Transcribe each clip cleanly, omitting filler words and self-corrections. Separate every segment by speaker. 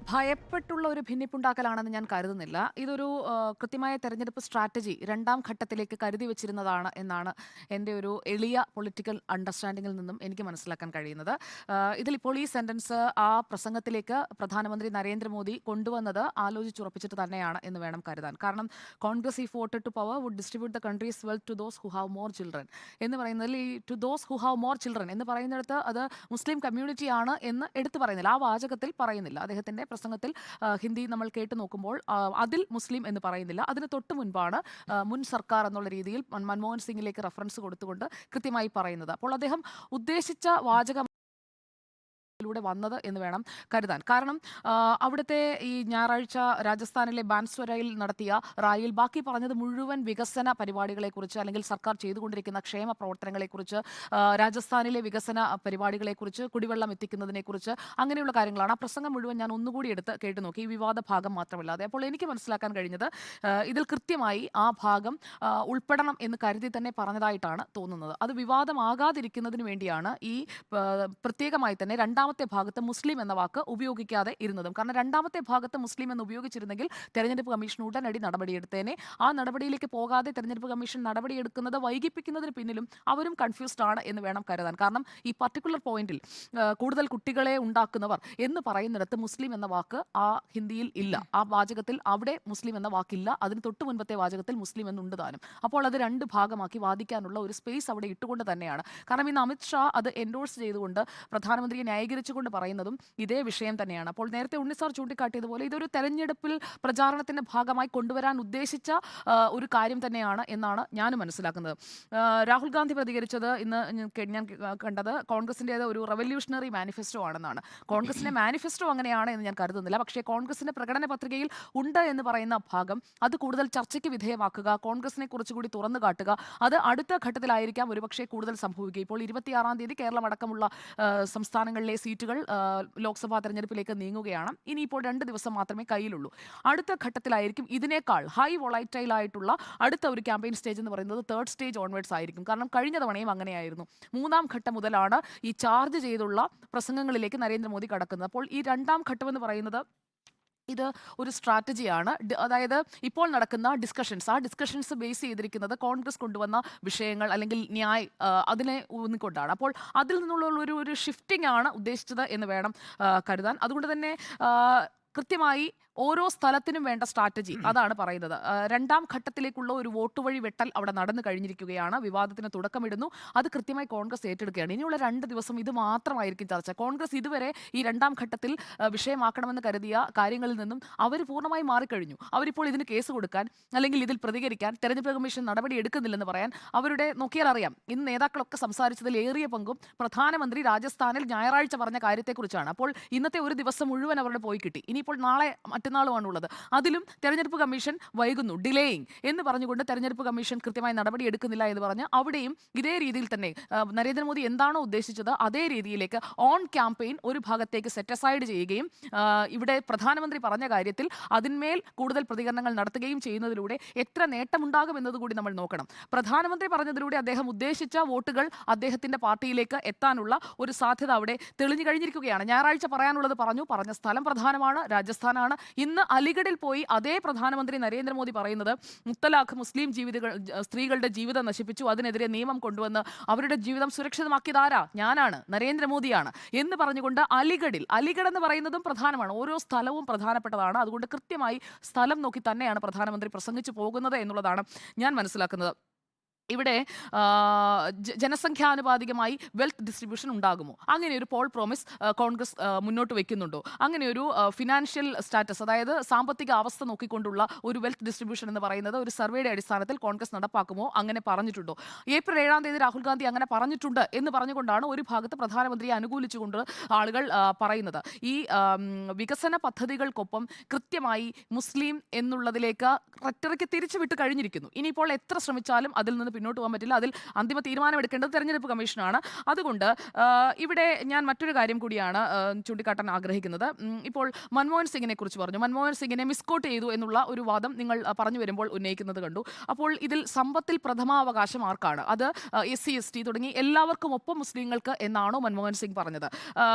Speaker 1: ഭയപ്പെട്ടുള്ള ഒരു ഭിന്നിപ്പുണ്ടാക്കലാണെന്ന് ഞാൻ കരുതുന്നില്ല. ഇതൊരു കൃത്യമായ തെരഞ്ഞെടുപ്പ് സ്ട്രാറ്റജി രണ്ടാം ഘട്ടത്തിലേക്ക് കരുതി വച്ചിരുന്നതാണ് എന്നാണ് എൻ്റെ ഒരു എളിയ പൊളിറ്റിക്കൽ അണ്ടർസ്റ്റാൻഡിങ്ങിൽ നിന്നും എനിക്ക് മനസ്സിലാക്കാൻ കഴിയുന്നത്. ഇതിലിപ്പോൾ ഈ സെന്റൻസ് ആ പ്രസംഗത്തിലേക്ക് പ്രധാനമന്ത്രി നരേന്ദ്രമോദി കൊണ്ടുവന്നത് ആലോചിച്ചുറപ്പിച്ചിട്ട് തന്നെയാണ് എന്ന് വേണം കരുതാൻ. കാരണം Congress if voted to power would distribute the country's wealth to those who have more children എന്ന് പറയുന്നതിൽ ഈ to those who have more children എന്ന് പറയുന്നിടത്ത് അത് മുസ്ലിം കമ്മ്യൂണിറ്റിയാണ് എന്ന് എടുത്തു പറയുന്നില്ല. ആ വാചകത്തിൽ പറയുന്നില്ല. അദ്ദേഹത്തിൻ്റെ പ്രസംഗത്തിൽ ഹിന്ദി നമ്മൾ കേട്ടു നോക്കുമ്പോൾ അതിൽ മുസ്ലിം എന്ന് പറയുന്നില്ല. അതിന് തൊട്ട് മുൻപാണ് മുൻ സർക്കാർ എന്നുള്ള രീതിയിൽ മൻമോഹൻ സിംഗിലേക്ക് റെഫറൻസ് കൊടുത്തുകൊണ്ട് കൃത്യമായി പറയുന്നത്. അപ്പോൾ അദ്ദേഹം ഉദ്ദേശിച്ച വാചകം ൂടെ വന്നത് എന്ന് വേണം കരുതാൻ. കാരണം അവിടുത്തെ ഈ ഞായറാഴ്ച രാജസ്ഥാനിലെ ബാൻസ്വരയിൽ നടത്തിയ റാലിയിൽ ബാക്കി പറഞ്ഞത് മുഴുവൻ വികസന പരിപാടികളെക്കുറിച്ച്, അല്ലെങ്കിൽ സർക്കാർ ചെയ്തുകൊണ്ടിരിക്കുന്ന ക്ഷേമ പ്രവർത്തനങ്ങളെക്കുറിച്ച്, രാജസ്ഥാനിലെ വികസന പരിപാടികളെക്കുറിച്ച്, കുടിവെള്ളം എത്തിക്കുന്നതിനെക്കുറിച്ച്, അങ്ങനെയുള്ള കാര്യങ്ങളാണ്. ആ പ്രസംഗം മുഴുവൻ ഞാൻ ഒന്നുകൂടി എടുത്ത് കേട്ടു നോക്കി, ഈ വിവാദ ഭാഗം മാത്രമല്ലാതെ. അപ്പോൾ എനിക്ക് മനസ്സിലാക്കാൻ കഴിഞ്ഞത് ഇതിൽ കൃത്യമായി ആ ഭാഗം ഉൾപ്പെടണം എന്ന് കരുതി തന്നെ പറഞ്ഞതായിട്ടാണ് തോന്നുന്നത്. അത് വിവാദമാകാതിരിക്കുന്നതിന് വേണ്ടിയാണ് ഈ പ്രത്യേകമായി തന്നെ രണ്ടാമത്തെ ഭാഗത്ത് മുസ്ലിം എന്ന വാക്ക് ഉപയോഗിക്കാതെ ഇരുന്നതും. കാരണം രണ്ടാമത്തെ ഭാഗത്ത് മുസ്ലിം എന്ന് ഉപയോഗിച്ചിരുന്നെങ്കിൽ തെരഞ്ഞെടുപ്പ് കമ്മീഷൻ ഉടനടി നടപടിയെടുത്തേനെ. ആ നടപടിയിലേക്ക് പോകാതെ തെരഞ്ഞെടുപ്പ് കമ്മീഷൻ നടപടിയെടുക്കുന്നത് വൈകിപ്പിക്കുന്നതിന് പിന്നിലും അവരും കൺഫ്യൂസ്ഡ് ആണ് എന്ന് വേണം കരുതാൻ. കാരണം ഈ പർട്ടിക്കുലർ പോയിന്റിൽ കൂടുതൽ കുട്ടികളെ ഉണ്ടാക്കുന്നവർ എന്ന് പറയുന്നിടത്ത് മുസ്ലിം എന്ന വാക്ക് ആ ഹിന്ദിയിൽ ഇല്ല. ആ വാചകത്തിൽ അവിടെ മുസ്ലിം എന്ന വാക്കില്ല. അതിന് തൊട്ട് മുൻപത്തെ വാചകത്തിൽ മുസ്ലിം എന്നുണ്ട് താനും. അപ്പോൾ അത് രണ്ട് ഭാഗമാക്കി വാദിക്കാനുള്ള ഒരു സ്പേസ് അവിടെ ഇട്ടുകൊണ്ട് തന്നെയാണ്. കാരണം ഇന്ന് അമിത് ഷാ അത് എൻഡോഴ്സ് ചെയ്തുകൊണ്ട് പ്രധാനമന്ത്രിയെ ന്യായീകരിച്ചുകൊണ്ട് പറയുന്നതും ഇതേ വിഷയം തന്നെയാണ്. അപ്പോൾ നേരത്തെ ഉണ്ണിസാർ ചൂണ്ടിക്കാട്ടിയതുപോലെ ഇതൊരു തെരഞ്ഞെടുപ്പിൽ പ്രചാരണത്തിന്റെ ഭാഗമായി കൊണ്ടുവരാൻ ഉദ്ദേശിച്ച ഒരു കാര്യം തന്നെയാണ് എന്നാണ് ഞാൻ മനസ്സിലാക്കുന്നത്. രാഹുൽ ഗാന്ധി പ്രതികരിച്ചത് ഇന്ന് ഞാൻ കണ്ടത് കോൺഗ്രസിൻ്റേത് ഒരു റെവല്യൂഷണറി മാനിഫെസ്റ്റോ ആണെന്നാണ്. കോൺഗ്രസിന്റെ മാനിഫെസ്റ്റോ അങ്ങനെയാണ് എന്ന് ഞാൻ കരുതുന്നില്ല. പക്ഷേ കോൺഗ്രസിന്റെ പ്രകടന പത്രികയിൽ ഉണ്ട് എന്ന് പറയുന്ന ഭാഗം അത് കൂടുതൽ ചർച്ചയ്ക്ക് വിധേയമാക്കുക, കോൺഗ്രസിനെ കുറച്ചുകൂടി തുറന്നു കാട്ടുക, അത് അടുത്ത ഘട്ടത്തിലായിരിക്കാം ഒരുപക്ഷെ കൂടുതൽ സംഭവിക്കുക. ഇപ്പോൾ 26-ാം തീയതി കേരളം അടക്കമുള്ള സംസ്ഥാനങ്ങളിലെ സീറ്റുകൾ ലോക്സഭാ തെരഞ്ഞെടുപ്പിലേക്ക് നീങ്ങുകയാണ്. ഇനിയിപ്പോൾ 2 ദിവസം മാത്രമേ കയ്യിലുള്ളൂ. അടുത്ത ഘട്ടത്തിലായിരിക്കും ഇതിനേക്കാൾ ഹൈ വോളൈറ്റൈൽ ആയിട്ടുള്ള അടുത്ത ഒരു ക്യാമ്പയിൻ സ്റ്റേജ് എന്ന് പറയുന്നത് 3rd സ്റ്റേജ് ഓൺവേർഡ്സ് ആയിരിക്കും. കാരണം കഴിഞ്ഞ തവണയും അങ്ങനെയായിരുന്നു. 3-ാം ഘട്ടം മുതലാണ് ഈ ചാർജ് ചെയ്തുള്ള പ്രസംഗങ്ങളിലേക്ക് നരേന്ദ്രമോദി കടക്കുന്നത്. അപ്പോൾ ഈ 2-ാം ഘട്ടം എന്ന് പറയുന്നത് ഇത് ഒരു സ്ട്രാറ്റജിയാണ്. അതായത് ഇപ്പോൾ നടക്കുന്ന ഡിസ്കഷൻസ്, ആ ഡിസ്കഷൻസ് ബേസ് ചെയ്തിരിക്കുന്നത് കോൺഗ്രസ് കൊണ്ടുവന്ന വിഷയങ്ങൾ അല്ലെങ്കിൽ അതിനെ ഊന്നിക്കൊണ്ടാണ്. അപ്പോൾ അതിൽ നിന്നുള്ള ഒരു ഷിഫ്റ്റിംഗ് ആണ് ഉദ്ദേശിച്ചത് എന്ന് വേണം കരുതാൻ. അതുകൊണ്ട് തന്നെ കൃത്യമായി ഓരോ സ്ഥലത്തിനും വേണ്ട സ്ട്രാറ്റജി അതാണ് പറയുന്നത്. 2-ാം ഘട്ടത്തിലേക്കുള്ള ഒരു വോട്ട് വഴി വെട്ടൽ അവിടെ നടന്നു കഴിഞ്ഞിരിക്കുകയാണ്. വിവാദത്തിന് തുടക്കമിടുന്നു. അത് കൃത്യമായി കോൺഗ്രസ് ഏറ്റെടുക്കുകയാണ്. ഇനിയുള്ള 2 ദിവസം ഇത് മാത്രമായിരിക്കും ചർച്ച. കോൺഗ്രസ് ഇതുവരെ ഈ 2-ാം ഘട്ടത്തിൽ വിഷയമാക്കണമെന്ന് കരുതിയ കാര്യങ്ങളിൽ നിന്നും അവർ പൂർണ്ണമായി മാറിക്കഴിഞ്ഞു. അവരിപ്പോൾ ഇതിന് കേസ് കൊടുക്കാൻ അല്ലെങ്കിൽ ഇതിൽ പ്രതികരിക്കാൻ തെരഞ്ഞെടുപ്പ് കമ്മീഷൻ നടപടി എടുക്കുന്നില്ലെന്ന് പറയാൻ അവരുടെ നോക്കിയാൽ അറിയാം. ഇന്ന് നേതാക്കളൊക്കെ സംസാരിച്ചതിൽ ഏറിയ പങ്കും പ്രധാനമന്ത്രി രാജസ്ഥാനിൽ ഞായറാഴ്ച പറഞ്ഞ കാര്യത്തെക്കുറിച്ചാണ്. അപ്പോൾ ഇന്നത്തെ ഒരു ദിവസം മുഴുവൻ അവരുടെ പോയി കിട്ടി. ഇനിയിപ്പോൾ നാളെ മറ്റന്നാളുമാണുള്ളത്. അതിലും തെരഞ്ഞെടുപ്പ് കമ്മീഷൻ വൈകുന്നു, ഡിലേയിങ് എന്ന് പറഞ്ഞുകൊണ്ട് തെരഞ്ഞെടുപ്പ് കമ്മീഷൻ കൃത്യമായി നടപടി എടുക്കുന്നില്ല എന്ന് പറഞ്ഞ് അവിടെയും ഇതേ രീതിയിൽ തന്നെ നരേന്ദ്രമോദി എന്താണോ ഉദ്ദേശിച്ചത് അതേ രീതിയിലേക്ക് ഓൺ ക്യാമ്പയിൻ ഒരു ഭാഗത്തേക്ക് സെറ്റ് അസൈഡ് ചെയ്യുകയും ഇവിടെ പ്രധാനമന്ത്രി പറഞ്ഞ കാര്യത്തിൽ അതിന്മേൽ കൂടുതൽ പ്രതികരണങ്ങൾ നടത്തുകയും ചെയ്യുന്നതിലൂടെ എത്ര നേട്ടമുണ്ടാകും എന്നതുകൂടി നമ്മൾ നോക്കണം. പ്രധാനമന്ത്രി പറഞ്ഞതിലൂടെ അദ്ദേഹം ഉദ്ദേശിച്ച വോട്ടുകൾ അദ്ദേഹത്തിന്റെ പാർട്ടിയിലേക്ക് എത്താനുള്ള ഒരു സാധ്യത അവിടെ തെളിഞ്ഞു കഴിഞ്ഞിരിക്കുകയാണ്. ഞായറാഴ്ച പറയാനുള്ളത് പറഞ്ഞ സ്ഥലം പ്രധാനമാണ്, രാജസ്ഥാനാണ്. ഇന്ന് അലിഗഡിൽ പോയി അതേ പ്രധാനമന്ത്രി നരേന്ദ്രമോദി പറയുന്നത് മുത്തലാഖ് മുസ്ലിം സ്ത്രീകളുടെ ജീവിതം നശിപ്പിച്ചു, അതിനെതിരെ നിയമം കൊണ്ടുവന്ന് അവരുടെ ജീവിതം സുരക്ഷിതമാക്കിയതാരാ? ഞാനാണ്, നരേന്ദ്രമോദിയാണ് എന്ന് പറഞ്ഞുകൊണ്ട് അലിഗഡ് എന്ന് പറയുന്നതും പ്രധാനമാണ്. ഓരോ സ്ഥലവും പ്രധാനപ്പെട്ടതാണ്. അതുകൊണ്ട് കൃത്യമായി സ്ഥലം നോക്കി തന്നെയാണ് പ്രധാനമന്ത്രി പ്രസംഗിച്ചു പോകുന്നത് എന്നുള്ളതാണ് ഞാൻ മനസ്സിലാക്കുന്നത്. ഇവിടെ ജനസംഖ്യാനുപാതികമായി വെൽത്ത് ഡിസ്ട്രിബ്യൂഷൻ ഉണ്ടാകുമോ? അങ്ങനെ ഒരു പോൾ പ്രോമിസ് കോൺഗ്രസ് മുന്നോട്ട് വയ്ക്കുന്നുണ്ടോ? അങ്ങനെ ഒരു ഫിനാൻഷ്യൽ സ്റ്റാറ്റസ്, അതായത് സാമ്പത്തിക അവസ്ഥ നോക്കിക്കൊണ്ടുള്ള ഒരു വെൽത്ത് ഡിസ്ട്രിബ്യൂഷൻ എന്ന് പറയുന്നത് ഒരു സർവേയുടെ അടിസ്ഥാനത്തിൽ കോൺഗ്രസ് നടപ്പാക്കുമോ? അങ്ങനെ പറഞ്ഞിട്ടുണ്ടോ? ഏപ്രിൽ 7-ാം തീയതി രാഹുൽ ഗാന്ധി അങ്ങനെ പറഞ്ഞിട്ടുണ്ട് എന്ന് പറഞ്ഞുകൊണ്ടാണ് ഒരു ഭാഗത്ത് പ്രധാനമന്ത്രിയെ അനുകൂലിച്ചുകൊണ്ട് ആളുകൾ പറയുന്നത്. ഈ വികസന പദ്ധതികൾക്കൊപ്പം കൃത്യമായി മുസ്ലിം എന്നുള്ളതിലേക്ക് റെറ്ററിക്ക് തിരിച്ചുവിട്ട് കഴിഞ്ഞിരിക്കുന്നു. ഇനിയിപ്പോൾ എത്ര ശ്രമിച്ചാലും അതിൽ നിന്ന് പിന്നോട്ട് പോകാൻ പറ്റില്ല. അതിൽ അന്തിമ തീരുമാനമെടുക്കേണ്ടത് തെരഞ്ഞെടുപ്പ് കമ്മീഷനാണ്. അതുകൊണ്ട് ഇവിടെ ഞാൻ മറ്റൊരു കാര്യം കൂടിയാണ് ചൂണ്ടിക്കാട്ടാൻ ആഗ്രഹിക്കുന്നത്. ഇപ്പോൾ മൻമോഹൻ സിംഗിനെ കുറിച്ച് പറഞ്ഞു. മൻമോഹൻ സിംഗിനെ മിസ്കോട്ട് ചെയ്തു എന്നുള്ള ഒരു വാദം നിങ്ങൾ പറഞ്ഞു വരുമ്പോൾ ഉന്നയിക്കുന്നത് കണ്ടു. അപ്പോൾ ഇതിൽ സമ്പത്തിൽ പ്രഥമാവകാശം ആർക്കാണ്? അത് SC ST തുടങ്ങി എല്ലാവർക്കും ഒപ്പം മുസ്ലിങ്ങൾക്ക് എന്നാണോ മൻമോഹൻ സിംഗ് പറഞ്ഞത്?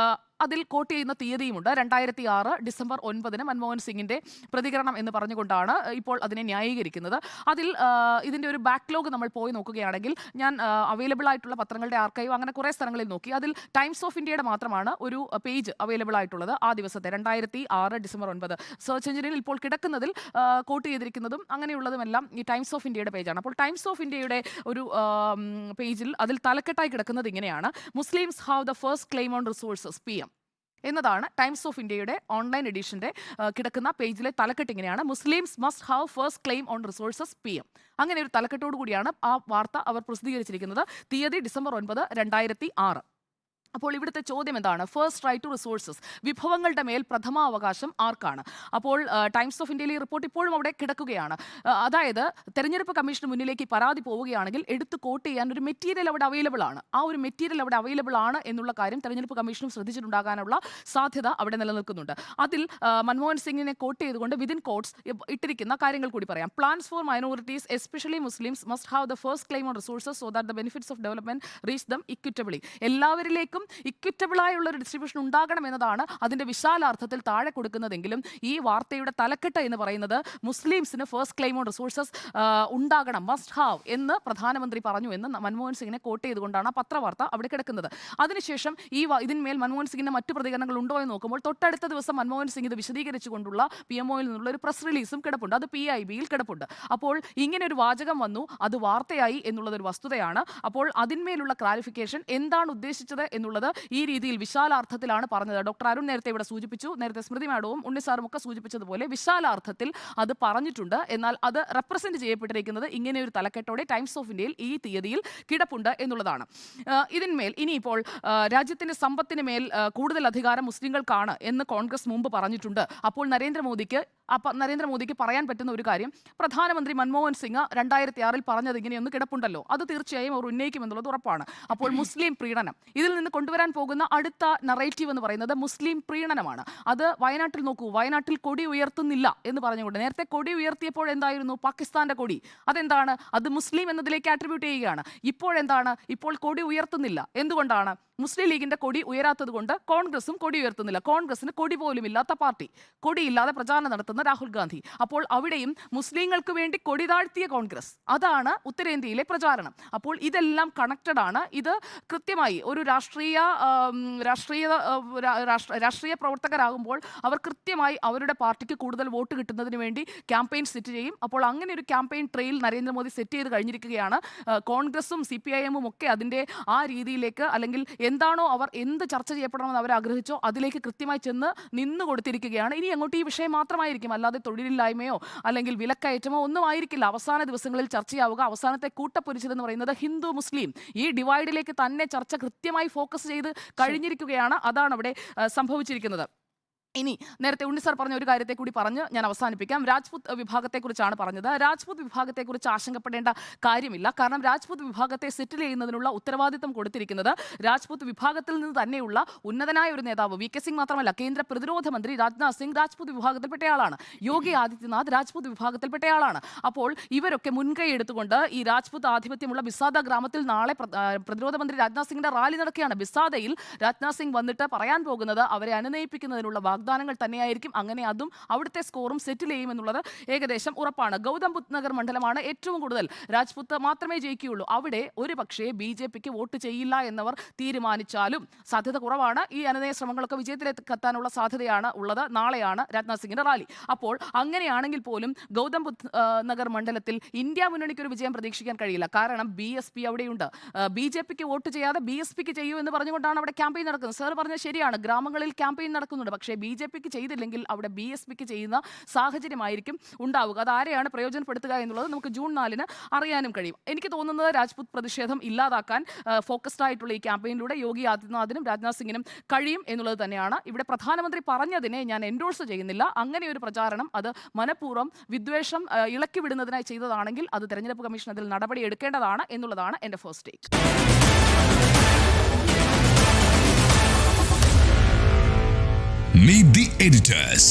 Speaker 1: അതിൽ കോട്ട് ചെയ്യുന്ന തീയതിയുമുണ്ട്. 2006 ഡിസംബർ 9 മൻമോഹൻ സിംഗിന്റെ പ്രതികരണം എന്ന് പറഞ്ഞുകൊണ്ടാണ് ഇപ്പോൾ അതിനെ ന്യായീകരിക്കുന്നത്. അതിൽ ഇതിന്റെ ഒരു ബാക്ക്ലോഗ് നമ്മൾ പോയി നോക്കുകയാണെങ്കിൽ ഞാൻ അവൈലബിൾ ആയിട്ടുള്ള പത്രങ്ങളുടെ ആർക്കൈവ് അങ്ങനെ കുറേ സ്ഥലങ്ങളിൽ നോക്കി. അതിൽ ടൈംസ് ഓഫ് ഇന്ത്യയുടെ മാത്രമാണ് ഒരു പേജ് അവൈലബിൾ ആയിട്ടുള്ളത് ആ ദിവസത്തെ 2006 ഡിസംബർ 9. സെർച്ച് എഞ്ചിനിൽ ഇപ്പോൾ കിടക്കുന്നതിൽ കോട്ട് ചെയ്തിരിക്കുന്നതും അങ്ങനെയുള്ളതുമെല്ലാം ഈ ടൈംസ് ഓഫ് ഇന്ത്യയുടെ പേജാണ്. അപ്പോൾ ടൈംസ് ഓഫ് ഇന്ത്യയുടെ ഒരു പേജിൽ അതിൽ തലക്കെട്ടായി കിടക്കുന്നത് ഇങ്ങനെയാണ്: Muslims have the first claim on resources PM എന്നതാണ് ടൈംസ് ഓഫ് ഇന്ത്യയുടെ ഓൺലൈൻ എഡിഷന്റെ കിടക്കുന്ന പേജിലെ തലക്കെട്ട്. ഇങ്ങനെയാണ്: Muslims must have first claim on resources PM. അങ്ങനെ ഒരു തലക്കെട്ടോടു കൂടിയാണ് ആ വാർത്ത അവർ പ്രസിദ്ധീകരിച്ചിരിക്കുന്നത്. തീയതി ഡിസംബർ 9, 2006. അപ്പോൾ ഇവിടുത്തെ ചോദ്യം എന്താണ്? ഫസ്റ്റ് റൈറ്റ് ടു റിസോഴ്സസ്, വിഭവങ്ങളുടെ മേൽ പ്രഥമാവകാശം ആർക്കാണ്? അപ്പോൾ ടൈംസ് ഓഫ് ഇന്ത്യയിലെ റിപ്പോർട്ട് ഇപ്പോഴും അവിടെ കിടക്കുകയാണ്. അതായത് തെരഞ്ഞെടുപ്പ് കമ്മീഷന് മുന്നിലേക്ക് പരാതി പോവുകയാണെങ്കിൽ എടുത്ത് കോട്ട് ചെയ്യാൻ ഒരു മെറ്റീരിയൽ അവിടെ അവൈലബിൾ ആണ്. ആ ഒരു മെറ്റീരിയൽ അവിടെ അവൈലബിൾ ആണ് എന്നുള്ള കാര്യം തെരഞ്ഞെടുപ്പ് കമ്മീഷനും ശ്രദ്ധിച്ചിട്ടുണ്ടാകാനുള്ള സാധ്യത അവിടെ നിലനിൽക്കുന്നുണ്ട്. അതിൽ മൻമോഹൻ സിംഗിനെ കോട്ട് ചെയ്തുകൊണ്ട് വിതിൻ കോട്ട്സ് ഇട്ടിരിക്കുന്ന കാര്യങ്ങൾ കൂടി പറയാം. Plans for minorities especially Muslims must have the first claim on resources so that the benefits of development reach them equitably. എല്ലാവരിലേക്കും ഇക്വിറ്റബിളായുള്ള ഒരു ഡിസ്ട്രിബ്യൂഷൻ ഉണ്ടാകണം എന്നതാണ് അതിന്റെ വിശാലാർത്ഥത്തിൽ താഴെ കൊടുക്കുന്നതെങ്കിലും ഈ വാർത്തയുടെ തലക്കെട്ട് എന്ന് പറയുന്നത് മുസ്ലിംസിന് ഫസ്റ്റ് ക്ലെയിം ഓൺ റിസോഴ്സസ് ഉണ്ടാകണം, മസ്റ്റ് ഹാവ് എന്ന് പ്രധാനമന്ത്രി പറഞ്ഞു എന്ന് മൻമോഹൻ സിംഗിനെ കോട്ട് ചെയ്തുകൊണ്ടാണ് ആ പത്രവാർത്ത അവിടെ കിടക്കുന്നത്. അതിനുശേഷം ഇതിന്മേൽ മൻമോഹൻ സിംഗിന്റെ മറ്റു പ്രതികരണങ്ങൾ ഉണ്ടോ എന്ന് നോക്കുമ്പോൾ തൊട്ടടുത്ത ദിവസം മൻമോഹൻ സിംഗ് ഇത് വിശദീകരിച്ചുകൊണ്ടുള്ള PMOയിൽ നിന്നുള്ള ഒരു പ്രസ് റിലീസും കിടപ്പുണ്ട്. അത് PIBയിൽ കിടപ്പുണ്ട്. അപ്പോൾ ഇങ്ങനെ ഒരു വാചകം വന്നു, അത് വാർത്തയായി എന്നുള്ളതൊരു വസ്തുതയാണ്. അപ്പോൾ അതിന്മേലുള്ള ക്ലാരിഫിക്കേഷൻ എന്താണ് ഉദ്ദേശിച്ചത് എന്നുള്ളത് ഈ രീതിയിൽ വിശാലാർത്ഥത്തിലാണ് പറഞ്ഞത്. ഡോക്ടർ അരുൺ നേരത്തെ ഇവിടെ സൂചിപ്പിച്ചു, നേരത്തെ സ്മൃതി മാഡവും ഉണ്ണിസാറും ഒക്കെ സൂചിപ്പിച്ചതുപോലെ വിശാലാർത്ഥത്തിൽ അത് പറഞ്ഞിട്ടുണ്ട്. എന്നാൽ അത് റെപ്രസെന്റ് ചെയ്യപ്പെട്ടിരിക്കുന്നത് ഇങ്ങനെ ഒരു തലക്കെട്ടോടെ ടൈംസ് ഓഫ് ഇന്ത്യയിൽ ഈ തീയതിയിൽ കിടപ്പുണ്ട് എന്നുള്ളതാണ്. ഇതിന്മേൽ ഇനിയിപ്പോൾ രാജ്യത്തിന്റെ സമ്പത്തിന് മേൽ കൂടുതൽ അധികാരം മുസ്ലിങ്ങൾക്കാണ് എന്ന് കോൺഗ്രസ് മുമ്പ് പറഞ്ഞിട്ടുണ്ട്. അപ്പോൾ നരേന്ദ്രമോദിക്ക് പറയാൻ പറ്റുന്ന ഒരു കാര്യം, പ്രധാനമന്ത്രി മൻമോഹൻ സിംഗ് 2006 പറഞ്ഞത് ഇങ്ങനെയൊന്ന് കിടപ്പുണ്ടല്ലോ, അത് തീർച്ചയായും അവർ ഉന്നയിക്കും എന്നുള്ളത് ഉറപ്പാണ്. അപ്പോൾ മുസ്ലിം പ്രീണനം, ഇതിൽ നിന്ന് കൊണ്ടുവരാൻ പോകുന്ന അടുത്ത നറേറ്റീവ് എന്ന് പറയുന്നത് മുസ്ലിം പ്രീണനമാണ്. അത് വയനാട്ടിൽ നോക്കൂ, വയനാട്ടിൽ കൊടി ഉയർത്തുന്നില്ല എന്ന് പറഞ്ഞുകൊണ്ട്, നേരത്തെ കൊടി ഉയർത്തിയപ്പോൾ എന്തായിരുന്നു? പാകിസ്ഥാന്റെ കൊടി. അതെന്താണ്? അത് മുസ്ലിം എന്നതിലേക്ക് ആട്രിബ്യൂട്ട് ചെയ്യുകയാണ്. ഇപ്പോഴെന്താണ്? ഇപ്പോൾ കൊടി ഉയർത്തുന്നില്ല. എന്തുകൊണ്ടാണ്? മുസ്ലിം ലീഗിന്റെ കൊടി ഉയരാത്തത് കൊണ്ട് കോൺഗ്രസും കൊടി ഉയർത്തുന്നില്ല. കോൺഗ്രസിന് കൊടി പോലും ഇല്ലാത്ത പാർട്ടി, കൊടിയില്ലാതെ പ്രചാരണം നടത്തുന്ന രാഹുൽ ഗാന്ധി. അപ്പോൾ അവിടെയും മുസ്ലിങ്ങൾക്ക് വേണ്ടി കൊടി താഴ്ത്തിയ കോൺഗ്രസ്, അതാണ് ഉത്തരേന്ത്യയിലെ പ്രചാരണം. അപ്പോൾ ഇതെല്ലാം കണക്റ്റഡ് ആണ്. ഇത് കൃത്യമായി ഒരു രാഷ്ട്രീയ പ്രവർത്തകരാകുമ്പോൾ അവർ കൃത്യമായി അവരുടെ പാർട്ടിക്ക് കൂടുതൽ വോട്ട് കിട്ടുന്നതിന് വേണ്ടി ക്യാമ്പയിൻ സെറ്റ് ചെയ്യും. അപ്പോൾ അങ്ങനെ ഒരു ക്യാമ്പയിൻ ട്രെയിൽ നരേന്ദ്രമോദി സെറ്റ് ചെയ്ത് കഴിഞ്ഞിരിക്കുകയാണ്. കോൺഗ്രസും CPIM ഒക്കെ അതിൻ്റെ ആ രീതിയിലേക്ക്, അല്ലെങ്കിൽ എന്താണോ അവർ എന്ത് ചർച്ച ചെയ്യപ്പെടണമെന്ന് അവർ ആഗ്രഹിച്ചോ അതിലേക്ക് കൃത്യമായി ചെന്ന് നിന്നു കൊടുത്തിരിക്കുകയാണ്. ഇനി അങ്ങോട്ട് ഈ വിഷയം മാത്രമായിരിക്കും, അല്ലാതെ തൊഴിലില്ലായ്മയോ അല്ലെങ്കിൽ വിലക്കയറ്റമോ ഒന്നും ആയിരിക്കില്ല അവസാന ദിവസങ്ങളിൽ ചർച്ചയാവുക. അവസാനത്തെ കൂട്ടപ്പൊരിച്ചതെന്ന് പറയുന്നത് ഹിന്ദു മുസ്ലിം ഈ ഡിവൈഡിലേക്ക് തന്നെ ചർച്ച കൃത്യമായി ഫോക്കസ് ചെയ്ത് കഴിഞ്ഞിരിക്കുകയാണ്. അതാണ് അവിടെ സംഭവിച്ചിരിക്കുന്നത്. ഇനി നേരത്തെ ഉണ്ണിസാർ പറഞ്ഞ ഒരു കാര്യത്തെ കൂടി പറഞ്ഞ് ഞാൻ അവസാനിപ്പിക്കാം. രാജ്പുത് വിഭാഗത്തെക്കുറിച്ചാണ് പറഞ്ഞത്. രാജ്പുത് വിഭാഗത്തെക്കുറിച്ച് ആശങ്കപ്പെടേണ്ട കാര്യമില്ല. കാരണം രാജ്പുത് വിഭാഗത്തെ സെറ്റിൽ ചെയ്യുന്നതിനുള്ള ഉത്തരവാദിത്തം കൊടുത്തിരിക്കുന്നത് രാജ്പുത് വിഭാഗത്തിൽ നിന്ന് തന്നെയുള്ള ഉന്നതനായ ഒരു നേതാവ് VK സിംഗ് മാത്രമല്ല, കേന്ദ്ര പ്രതിരോധ മന്ത്രി രാജ്നാഥ് സിംഗ് രാജ്പുത് വിഭാഗത്തിൽപ്പെട്ടയാളാണ്. യോഗി ആദിത്യനാഥ് രാജ്പുത് വിഭാഗത്തിൽപ്പെട്ടയാളാണ്. അപ്പോൾ ഇവരൊക്കെ മുൻകൈ എടുത്തുകൊണ്ട് ഈ രാജ്പുത് ആധിപത്യമുള്ള ബിസാദ ഗ്രാമത്തിൽ നാളെ പ്രതിരോധ മന്ത്രി രാജ്നാഥ് സിംഗിന്റെ റാലി നടക്കുകയാണ്. ബിസാദയിൽ രാജ്നാഥ് സിംഗ് വന്നിട്ട് പറയാൻ പോകുന്നത് അവരെ അനുനയിപ്പിക്കുന്നതിനുള്ള വാഗ്ദാനങ്ങൾ തന്നെയായിരിക്കും. അങ്ങനെ അതും അവിടുത്തെ സ്കോറും സെറ്റിൽ ചെയ്യുമെന്നുള്ളത് ഏകദേശം ഉറപ്പാണ്. ഗൗതം ബുദ്ധ് നഗർ മണ്ഡലമാണ് ഏറ്റവും കൂടുതൽ. രാജ്പുത്ത് മാത്രമേ ജയിക്കുകയുള്ളൂ. അവിടെ ഒരു പക്ഷേ BJPക്ക് വോട്ട് ചെയ്യില്ല എന്നവർ തീരുമാനിച്ചാലും സാധ്യത കുറവാണ്. ഈ അനുനയ ശ്രമങ്ങളൊക്കെ വിജയത്തിലെത്താനുള്ള സാധ്യതയാണ് ഉള്ളത്. നാളെയാണ് രാജ്നാഥ് സിംഗിന്റെ റാലി. അപ്പോൾ അങ്ങനെയാണെങ്കിൽ പോലും ഗൗതം ബുദ്ധ് നഗർ മണ്ഡലത്തിൽ ഇന്ത്യ മുന്നണിക്ക് ഒരു വിജയം പ്രതീക്ഷിക്കാൻ കഴിയില്ല. കാരണം BSP അവിടെയുണ്ട്. BJPക്ക് വോട്ട് ചെയ്യാതെ BSPക്ക് ചെയ്യൂ എന്ന് പറഞ്ഞുകൊണ്ടാണ് അവിടെ ക്യാമ്പയിൻ നടക്കുന്നത്. സാർ പറഞ്ഞത് ശരിയാണ്, ഗ്രാമങ്ങളിൽ ക്യാമ്പയിൻ നടക്കുന്നുണ്ട്. പക്ഷേ BJPക്ക് ചെയ്തില്ലെങ്കിൽ അവിടെ BSPക്ക് ചെയ്യുന്ന സാഹചര്യമായിരിക്കും ഉണ്ടാവുക. അത് ആരെയാണ് പ്രയോജനപ്പെടുത്തുക എന്നുള്ളത് നമുക്ക് ജൂൺ 4 അറിയാനും കഴിയും. എനിക്ക് തോന്നുന്നത് രാജ്പുത് പ്രതിഷേധം ഇല്ലാതാക്കാൻ ഫോക്കസ്ഡ് ആയിട്ടുള്ള ഈ ക്യാമ്പയിനിലൂടെ യോഗി ആദിത്യനാഥിനും രാജ്നാഥ് സിംഗിനും കഴിയും എന്നുള്ളത് തന്നെയാണ്. ഇവിടെ പ്രധാനമന്ത്രി പറഞ്ഞതിനെ ഞാൻ എൻഡോഴ്സ് ചെയ്യുന്നില്ല. അങ്ങനെ ഒരു പ്രചാരണം അത് മനഃപൂർവ്വം വിദ്വേഷം ഇളക്കി വിടുന്നതിനായി ചെയ്തതാണെങ്കിൽ അത് തെരഞ്ഞെടുപ്പ് കമ്മീഷൻ അതിൽ നടപടി എടുക്കേണ്ടതാണ് എന്നുള്ളതാണ് എൻ്റെ first take.
Speaker 2: Meet the editors.